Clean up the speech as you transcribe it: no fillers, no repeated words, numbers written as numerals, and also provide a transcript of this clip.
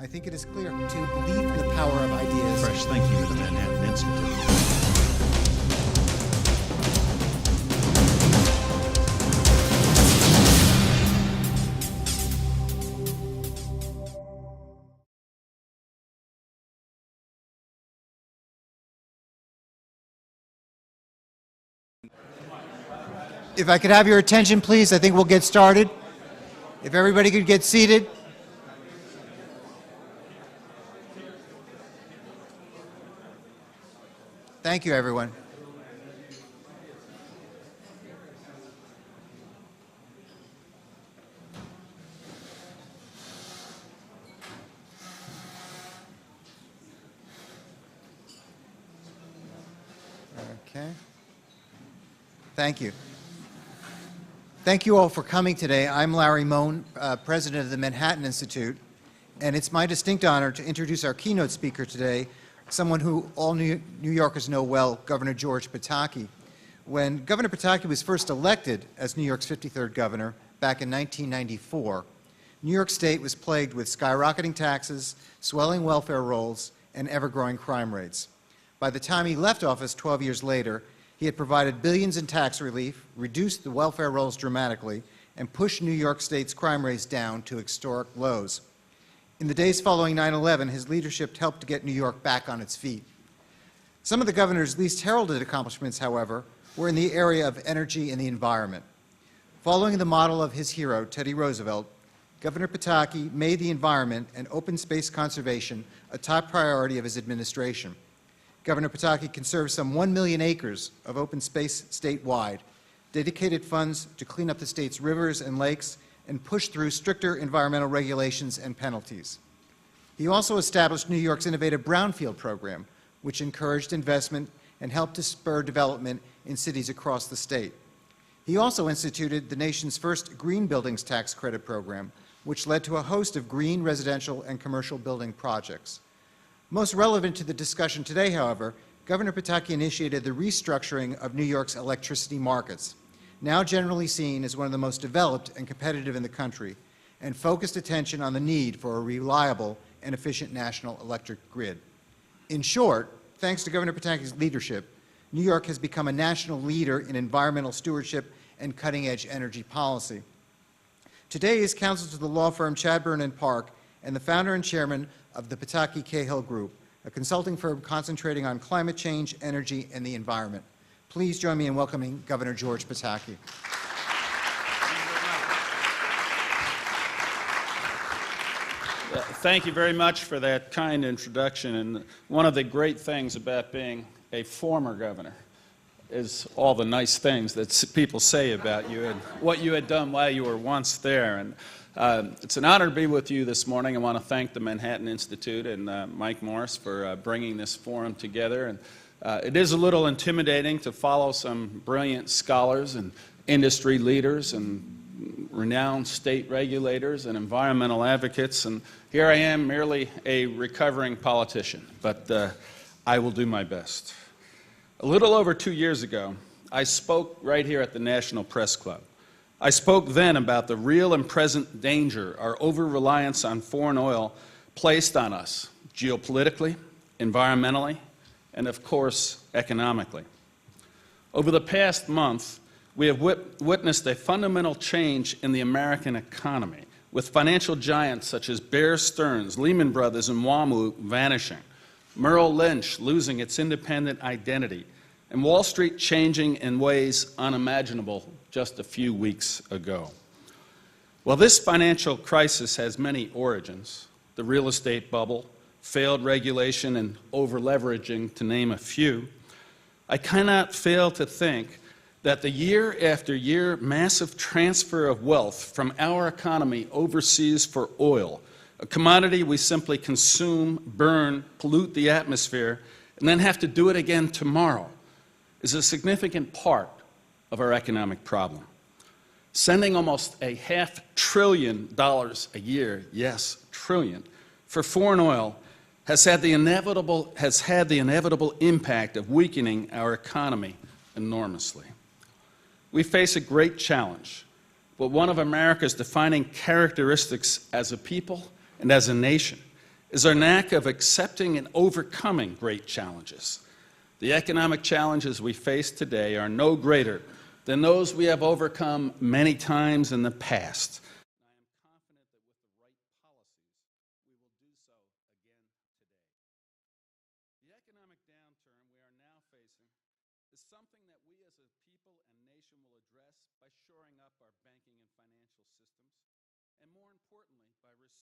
I think it is clear to believe in the power of ideas. Fresh thinking to the Manhattan Institute. If I could have your attention, please, I think we'll get started. If everybody could get seated. Thank you, everyone. Okay. Thank you. Thank you all for coming today. I'm Larry Mohn, president of the Manhattan Institute, and it's my distinct honor to introduce our keynote speaker today, someone who all New Yorkers know well, Governor George Pataki. When Governor Pataki was first elected as New York's 53rd governor back in 1994, New York State was plagued with skyrocketing taxes, swelling welfare rolls, and ever-growing crime rates. By the time he left office 12 years later, he had provided billions in tax relief, reduced the welfare rolls dramatically, and pushed New York State's crime rates down to historic lows. In the days following 9/11, his leadership helped to get New York back on its feet. Some of the governor's least heralded accomplishments, however, were in the area of energy and the environment. Following the model of his hero, Teddy Roosevelt, Governor Pataki made the environment and open space conservation a top priority of his administration. Governor Pataki conserved some 1 million acres of open space statewide, dedicated funds to clean up the state's rivers and lakes, and pushed through stricter environmental regulations and penalties. He also established New York's innovative brownfield program, which encouraged investment and helped to spur development in cities across the state. He also instituted the nation's first green buildings tax credit program, which led to a host of green residential and commercial building projects. Most relevant to the discussion today, however, Governor Pataki initiated the restructuring of New York's electricity markets, now generally seen as one of the most developed and competitive in the country, and focused attention on the need for a reliable and efficient national electric grid. In short, thanks to Governor Pataki's leadership, New York has become a national leader in environmental stewardship and cutting-edge energy policy. Today is counsel to the law firm Chadbourne & Park and the founder and chairman of the Pataki Cahill Group, a consulting firm concentrating on climate change, energy, and the environment. Please join me in welcoming Governor George Pataki. Thank you very much for that kind introduction. And one of the great things about being a former governor is all the nice things that people say about you and what you had done while you were once there. And it's an honor to be with you this morning. I want to thank the Manhattan Institute and Mike Morris for bringing this forum together. And it is a little intimidating to follow some brilliant scholars and industry leaders and renowned state regulators and environmental advocates. And here I am, merely a recovering politician, but I will do my best. A little over 2 years ago, I spoke right here at the National Press Club. I spoke then about the real and present danger our over-reliance on foreign oil placed on us, geopolitically, environmentally, and of course, economically. Over the past month, we have witnessed a fundamental change in the American economy, with financial giants such as Bear Stearns, Lehman Brothers, and WAMU vanishing, Merrill Lynch losing its independent identity, and Wall Street changing in ways unimaginable just a few weeks ago. Well, this financial crisis has many origins: the real estate bubble, failed regulation, and over-leveraging, to name a few. I cannot fail to think that the year-after-year massive transfer of wealth from our economy overseas for oil, a commodity we simply consume, burn, pollute the atmosphere, and then have to do it again tomorrow, is a significant part of our economic problem. Sending almost $500 billion a year, yes, trillion, for foreign oil has had the inevitable impact of weakening our economy enormously. We face a great challenge, but one of America's defining characteristics as a people and as a nation is our knack of accepting and overcoming great challenges. The economic challenges we face today are no greater than those we have overcome many times in the past. I am confident that with the right policies, we will do so again today. The economic downturn we are now facing is something that we as a people and nation will address by shoring up our banking and financial systems, and more importantly, by